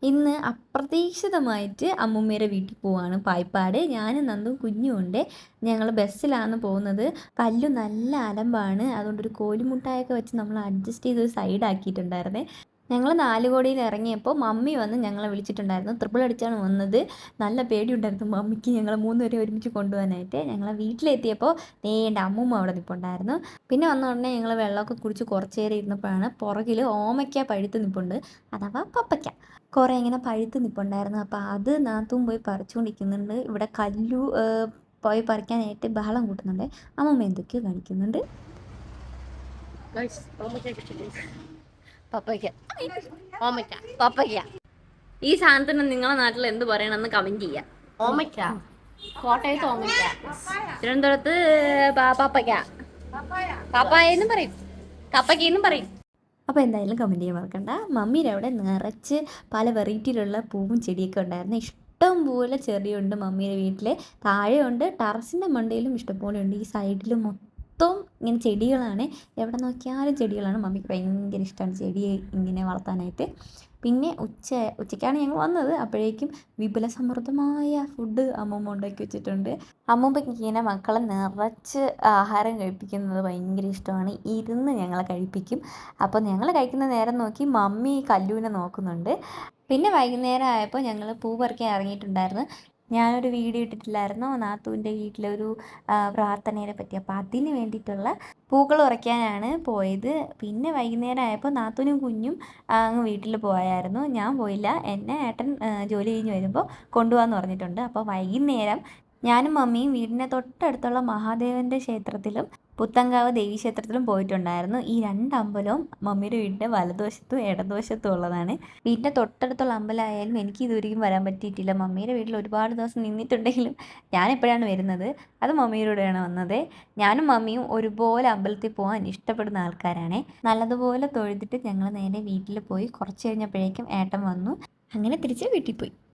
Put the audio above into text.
ഇന്ന് അപ്രതീക്ഷിതമായിട്ട് അമ്മൂമ്മയുടെ വീട്ടിൽ പോവാണ് പായിപ്പാട്. ഞാനും നന്ദും കുഞ്ഞുമുണ്ട്. ഞങ്ങൾ ബസ്സിലാണ് പോകുന്നത്. കല്ലു നല്ല അലമ്പാണ്. അതുകൊണ്ടൊരു കോലുമുട്ടായൊക്കെ വെച്ച് നമ്മൾ അഡ്ജസ്റ്റ് ചെയ്ത് സൈഡാക്കിയിട്ടുണ്ടായിരുന്നേ. ഞങ്ങൾ നാലുകോടിയിൽ ഇറങ്ങിയപ്പോൾ മമ്മി വന്ന് ഞങ്ങളെ വിളിച്ചിട്ടുണ്ടായിരുന്നു. ട്രിപ്പിൾ അടിച്ചാണ് വന്നത്. നല്ല പേടിയുണ്ടായിരുന്നു മമ്മിക്ക് ഞങ്ങളെ മൂന്നുപേരെ ഒരുമിച്ച് കൊണ്ടുപോകാനായിട്ട്. ഞങ്ങളെ വീട്ടിലെത്തിയപ്പോൾ എൻ്റെ അമ്മൂമ്മ അവിടെ നിൽപ്പുണ്ടായിരുന്നു. പിന്നെ വന്ന ഉടനെ ഞങ്ങൾ വെള്ളമൊക്കെ കുടിച്ച് കുറച്ച് നേരം ഇരുന്നപ്പോഴാണ് പുറകിൽ ഓമയ്ക്ക പഴുത്ത് നിൽപ്പുണ്ട്, അഥവാ പപ്പയ്ക്ക. കുറേ ഇങ്ങനെ പഴുത്ത് നിൽപ്പുണ്ടായിരുന്നു. അപ്പോൾ അത് നാത്തും പോയി പറിച്ചുകൊണ്ടിരിക്കുന്നുണ്ട്. ഇവിടെ കല്ലു പോയി പറിക്കാനായിട്ട് ബഹളം കൂട്ടുന്നുണ്ട്. അമ്മമ്മ എന്തൊക്കെയോ കാണിക്കുന്നുണ്ട്. പപ്പയ്ക്ക, ഓമയ്ക്ക, പപ്പയ്ക്ക. ഈ സാധനത്തിന് നിങ്ങളുടെ നാട്ടിൽ എന്ത് പറയണമെന്ന് കമന്റ് ചെയ്യാം. ഓമയ്ക്ക, കോട്ടയത്ത് ഓമയ്ക്ക, തിരുവനന്തപുരത്ത് പപ്പയ്ക്ക, പപ്പായെന്നും പറയും, കപ്പയ്ക്കെന്നും പറയും. അപ്പോൾ എന്തായാലും കമൻറ്റ് ചെയ്യാൻ മറക്കണ്ട. മമ്മീൻ്റെ അവിടെ നിറച്ച് പല വെറൈറ്റിയിലുള്ള പൂവും ചെടിയൊക്കെ ഉണ്ടായിരുന്നു. ഇഷ്ടം പോലെ ചെറിയുണ്ട് മമ്മീയുടെ വീട്ടിൽ. താഴെയുണ്ട്, ടെറസിൻ്റെ മണ്ടയിലും ഇഷ്ടംപോലെ ഉണ്ട്. ഈ സൈഡിൽ മൊത്തം ഇങ്ങനെ ചെടികളാണ്. എവിടെ നോക്കിയാലും ചെടികളാണ്. മമ്മിക്ക് ഭയങ്കര ഇഷ്ടമാണ് ചെടി ഇങ്ങനെ വളർത്താനായിട്ട്. പിന്നെ ഉച്ചയ്ക്കാണ് ഞങ്ങൾ വന്നത്. അപ്പോഴേക്കും വിപുലസമൃദ്ധമായ ഫുഡ് അമ്മൂമ്മ ഉണ്ടാക്കി വെച്ചിട്ടുണ്ട്. അമ്മൂമ്മയ്ക്ക് ഇങ്ങനെ മക്കളെ നിറച്ച് ആഹാരം കഴിപ്പിക്കുന്നത് ഭയങ്കര ഇഷ്ടമാണ്. ഇരുന്ന് ഞങ്ങളെ കഴിപ്പിക്കും. അപ്പോൾ ഞങ്ങൾ കഴിക്കുന്ന നേരം നോക്കി മമ്മി കല്ലുവിനെ നോക്കുന്നുണ്ട്. പിന്നെ വൈകുന്നേരം ആയപ്പോൾ ഞങ്ങൾ പൂ പറിക്കാൻ ഇറങ്ങിയിട്ടുണ്ടായിരുന്നു. ഞാനൊരു വീഡിയോ ഇട്ടിട്ടില്ലായിരുന്നോ നാത്തൂൻ്റെ വീട്ടിലൊരു പ്രാർത്ഥനയെ പറ്റി. അപ്പോൾ അതിന് വേണ്ടിയിട്ടുള്ള പൂക്കൾ പറിക്കാനാണ് പോയത്. പിന്നെ വൈകുന്നേരം ആയപ്പോൾ നാത്തൂനും കുഞ്ഞും അങ്ങ് വീട്ടിൽ പോയായിരുന്നു. ഞാൻ പോയില്ല. എന്നെ ഏട്ടൻ ജോലി കഴിഞ്ഞ് വരുമ്പോൾ കൊണ്ടുപോകാമെന്ന് പറഞ്ഞിട്ടുണ്ട്. അപ്പോൾ വൈകുന്നേരം ഞാനും മമ്മിയും വീടിൻ്റെ തൊട്ടടുത്തുള്ള മഹാദേവൻ്റെ ക്ഷേത്രത്തിലും പുത്തങ്കാവ് ദേവീക്ഷേത്രത്തിലും പോയിട്ടുണ്ടായിരുന്നു. ഈ രണ്ട് അമ്പലവും മമ്മിയുടെ വീടിൻ്റെ വലതുവശത്തും ഇടതുവശത്തും ഉള്ളതാണ്. വീടിൻ്റെ തൊട്ടടുത്തുള്ള അമ്പലമായാലും എനിക്ക് ഇതുവരെയും വരാൻ പറ്റിയിട്ടില്ല. മമ്മിയുടെ വീട്ടിൽ ഒരുപാട് ദിവസം നിന്നിട്ടുണ്ടെങ്കിലും ഞാനെപ്പോഴാണ് വരുന്നത്, അത് മമ്മിയുടെ കൂടെയാണ് വന്നത്. ഞാനും മമ്മിയും ഒരുപോലെ അമ്പലത്തിൽ പോകാൻ ഇഷ്ടപ്പെടുന്ന ആൾക്കാരാണ്. നല്ലതുപോലെ തൊഴുതിട്ട് ഞങ്ങൾ നേരെ വീട്ടിൽ പോയി. കുറച്ച് കഴിഞ്ഞപ്പോഴേക്കും ഏട്ടൻ വന്നു. അങ്ങനെ തിരിച്ച് വീട്ടിൽ പോയി.